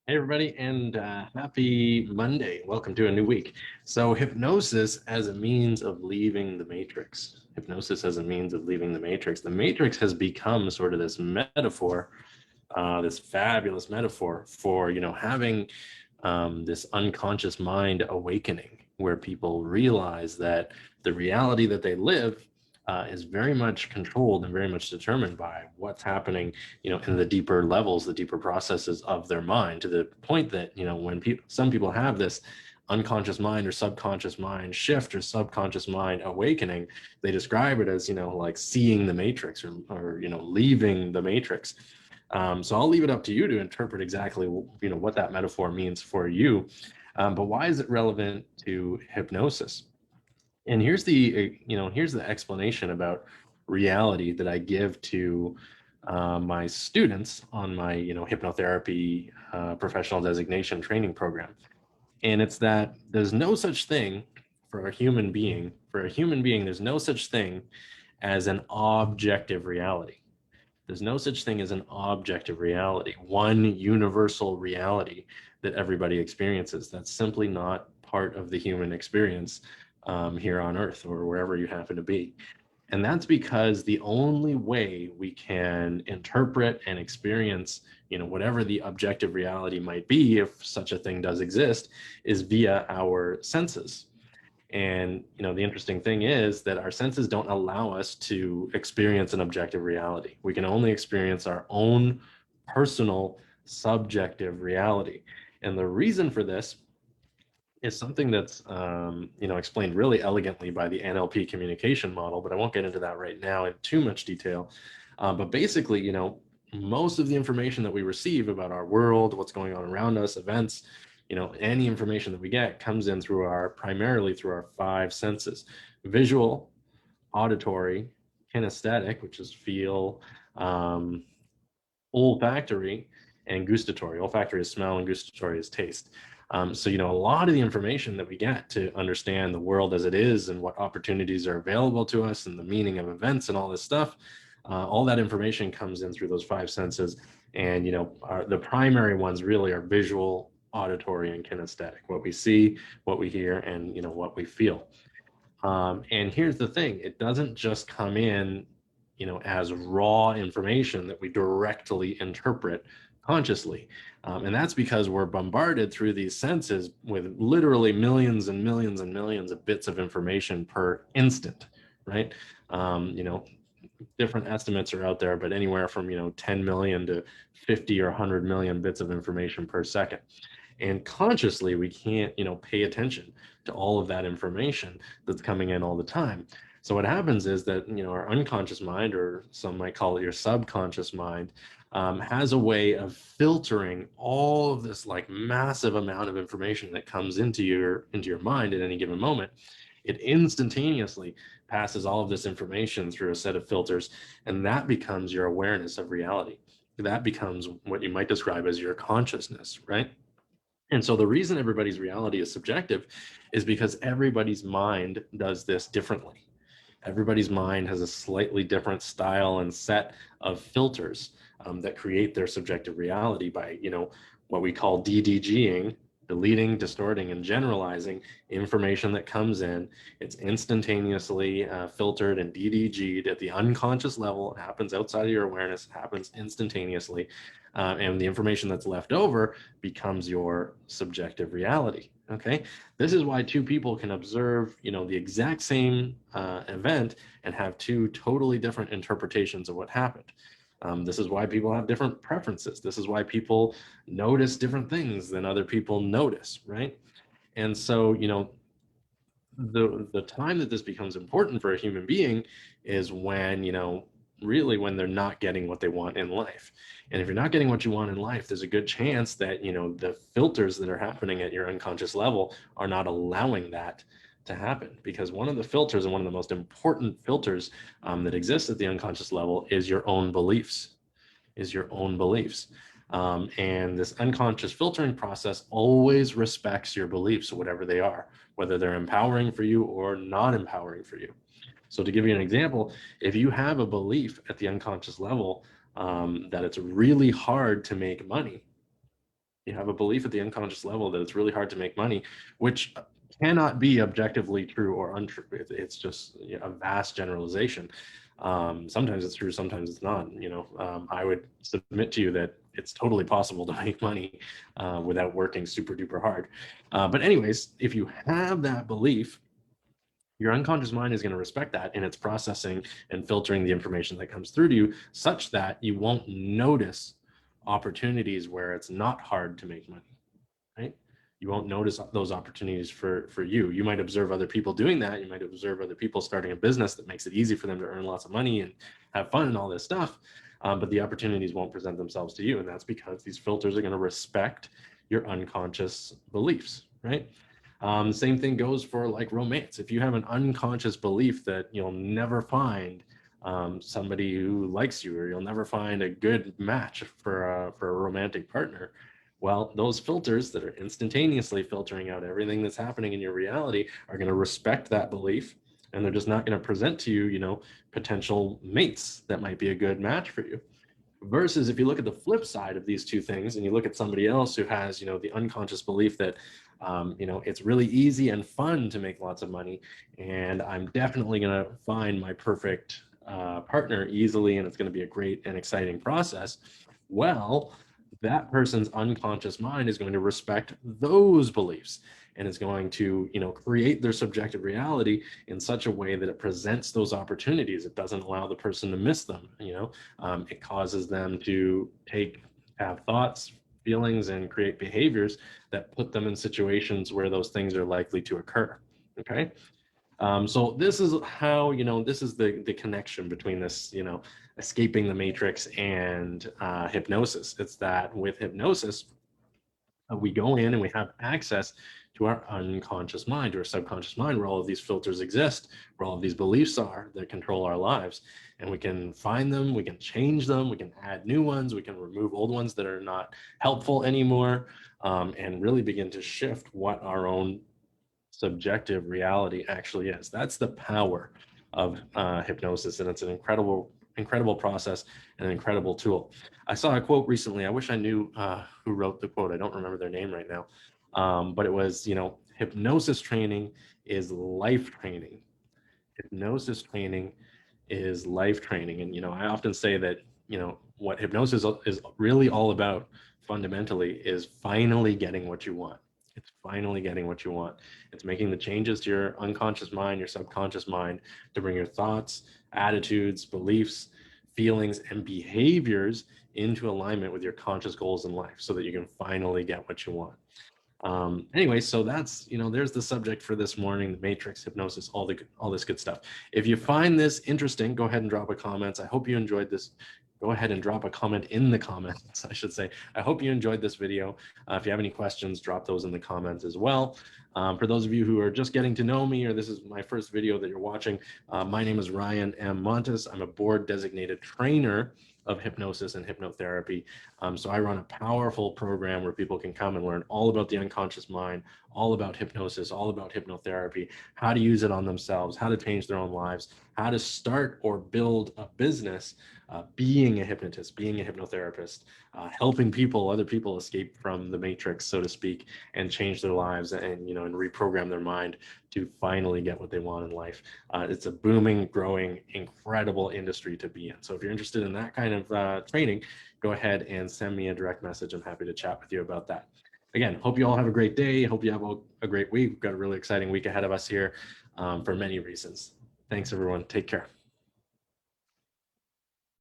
Hey, everybody, and happy Monday. Welcome to a new week. So, hypnosis as a means of leaving the matrix. Hypnosis as a means of leaving the matrix. The matrix has become sort of this metaphor, this fabulous metaphor for, having this unconscious mind awakening, where people realize that the reality that they live is very much controlled and very much determined by what's happening, in the deeper levels, the deeper processes of their mind, to the point that, when some people have this unconscious mind or subconscious mind shift or subconscious mind awakening, they describe it as, like seeing the matrix or leaving the matrix. So I'll leave it up to you to interpret exactly, what that metaphor means for you. But why is it relevant to hypnosis? And here's the explanation about reality that I give to my students on my, hypnotherapy professional designation training program. And it's that there's no such thing for a human being. For a human being, there's no such thing as an objective reality. There's no such thing as an objective reality, one universal reality that everybody experiences. That's simply not part of the human experience here on Earth or wherever you happen to be. And that's because the only way we can interpret and experience, whatever the objective reality might be, if such a thing does exist, is via our senses. And, the interesting thing is that our senses don't allow us to experience an objective reality. We can only experience our own personal subjective reality. And the reason for this is something that's, explained really elegantly by the NLP communication model, but I won't get into that right now in too much detail. But basically, most of the information that we receive about our world, what's going on around us, events, any information that we get comes in primarily through our five senses: visual, auditory, kinesthetic, which is feel, olfactory, and gustatory. Olfactory is smell and gustatory is taste. So, a lot of the information that we get to understand the world as it is and what opportunities are available to us and the meaning of events and all this stuff, all that information comes in through those five senses. And, the primary ones really are visual, auditory, and kinesthetic: what we see, what we hear, and, what we feel. And here's the thing: it doesn't just come in, as raw information that we directly interpret consciously. And that's because we're bombarded through these senses with literally millions and millions and millions of bits of information per instant, right? Different estimates are out there, but anywhere from, 10 million to 50 or 100 million bits of information per second. And consciously, we can't, pay attention to all of that information that's coming in all the time. So what happens is that, our unconscious mind, or some might call it your subconscious mind, has a way of filtering all of this like massive amount of information that comes into your mind at any given moment. It instantaneously passes all of this information through a set of filters, and that becomes your awareness of reality. That becomes what you might describe as your consciousness, right? And so the reason everybody's reality is subjective is because everybody's mind does this differently. Everybody's mind has a slightly different style and set of filters that create their subjective reality by, what we call DDGing, deleting, distorting, and generalizing information that comes in. It's instantaneously filtered and DDG'd at the unconscious level. It happens outside of your awareness. It happens instantaneously. And the information that's left over becomes your subjective reality. Okay, this is why two people can observe, the exact same event and have two totally different interpretations of what happened. This is why people have different preferences. This is why people notice different things than other people notice, right? And so, the time that this becomes important for a human being is when, really when they're not getting what they want in life. And if you're not getting what you want in life, there's a good chance that, the filters that are happening at your unconscious level are not allowing that to happen. Because one of the filters, and one of the most important filters that exists at the unconscious level, is your own beliefs, and this unconscious filtering process always respects your beliefs, whatever they are, whether they're empowering for you or not empowering for you. So to give you an example, if you have a belief at the unconscious level that it's really hard to make money, You have a belief at the unconscious level that it's really hard to make money, which cannot be objectively true or untrue. It's just a vast generalization. Sometimes it's true, sometimes it's not. I would submit to you that it's totally possible to make money without working super duper hard. But anyways, if you have that belief, your unconscious mind is going to respect that in its processing and filtering the information that comes through to you, such that you won't notice opportunities where it's not hard to make money, right? You won't notice those opportunities for you. You might observe other people doing that. You might observe other people starting a business that makes it easy for them to earn lots of money and have fun and all this stuff. But the opportunities won't present themselves to you. And that's because these filters are going to respect your unconscious beliefs, right? Same thing goes for like romance. If you have an unconscious belief that you'll never find somebody who likes you, or you'll never find a good match for a romantic partner, well, those filters that are instantaneously filtering out everything that's happening in your reality are going to respect that belief, and they're just not going to present to you, potential mates that might be a good match for you. Versus if you look at the flip side of these two things and you look at somebody else who has, the unconscious belief that, it's really easy and fun to make lots of money, and I'm definitely going to find my perfect partner easily, and it's going to be a great and exciting process. Well, that person's unconscious mind is going to respect those beliefs, and is going to, create their subjective reality in such a way that it presents those opportunities. It doesn't allow the person to miss them. It causes them to have thoughts, feelings, and create behaviors that put them in situations where those things are likely to occur. Okay. So this is how, this is the connection between this, escaping the matrix and hypnosis. It's that with hypnosis, we go in and we have access to our unconscious mind, to our subconscious mind, where all of these filters exist, where all of these beliefs are that control our lives. And we can find them, we can change them, we can add new ones, we can remove old ones that are not helpful anymore, and really begin to shift what our own subjective reality actually is. That's the power of hypnosis, and it's an incredible process and an incredible tool. I saw a quote recently. I wish I knew who wrote the quote. I don't remember their name right now, but it was, hypnosis training is life training. Hypnosis training is life training. And, I often say that, what hypnosis is really all about fundamentally is finally getting what you want. It's finally getting what you want. It's making the changes to your unconscious mind, your subconscious mind, to bring your thoughts, attitudes, beliefs, feelings, and behaviors into alignment with your conscious goals in life, so that you can finally get what you want. Anyway, so that's, there's the subject for this morning: the matrix, hypnosis, all this good stuff. If you find this interesting, go ahead and drop a comment. I hope you enjoyed this. Go ahead and drop a comment in the comments, I should say. I hope you enjoyed this video. If you have any questions, drop those in the comments as well. For those of you who are just getting to know me, or this is my first video that you're watching, my name is Ryan M. Montes. I'm a board designated trainer of hypnosis and hypnotherapy. So I run a powerful program where people can come and learn all about the unconscious mind, all about hypnosis, all about hypnotherapy, how to use it on themselves, how to change their own lives, how to start or build a business being a hypnotist, being a hypnotherapist, helping other people escape from the matrix, so to speak, and change their lives and reprogram their mind to finally get what they want in life. It's a booming, growing, incredible industry to be in. So if you're interested in that kind of training, go ahead and send me a direct message. I'm happy to chat with you about that. Again, hope you all have a great day. Hope you have a great week. We've got a really exciting week ahead of us here for many reasons. Thanks, everyone. Take care.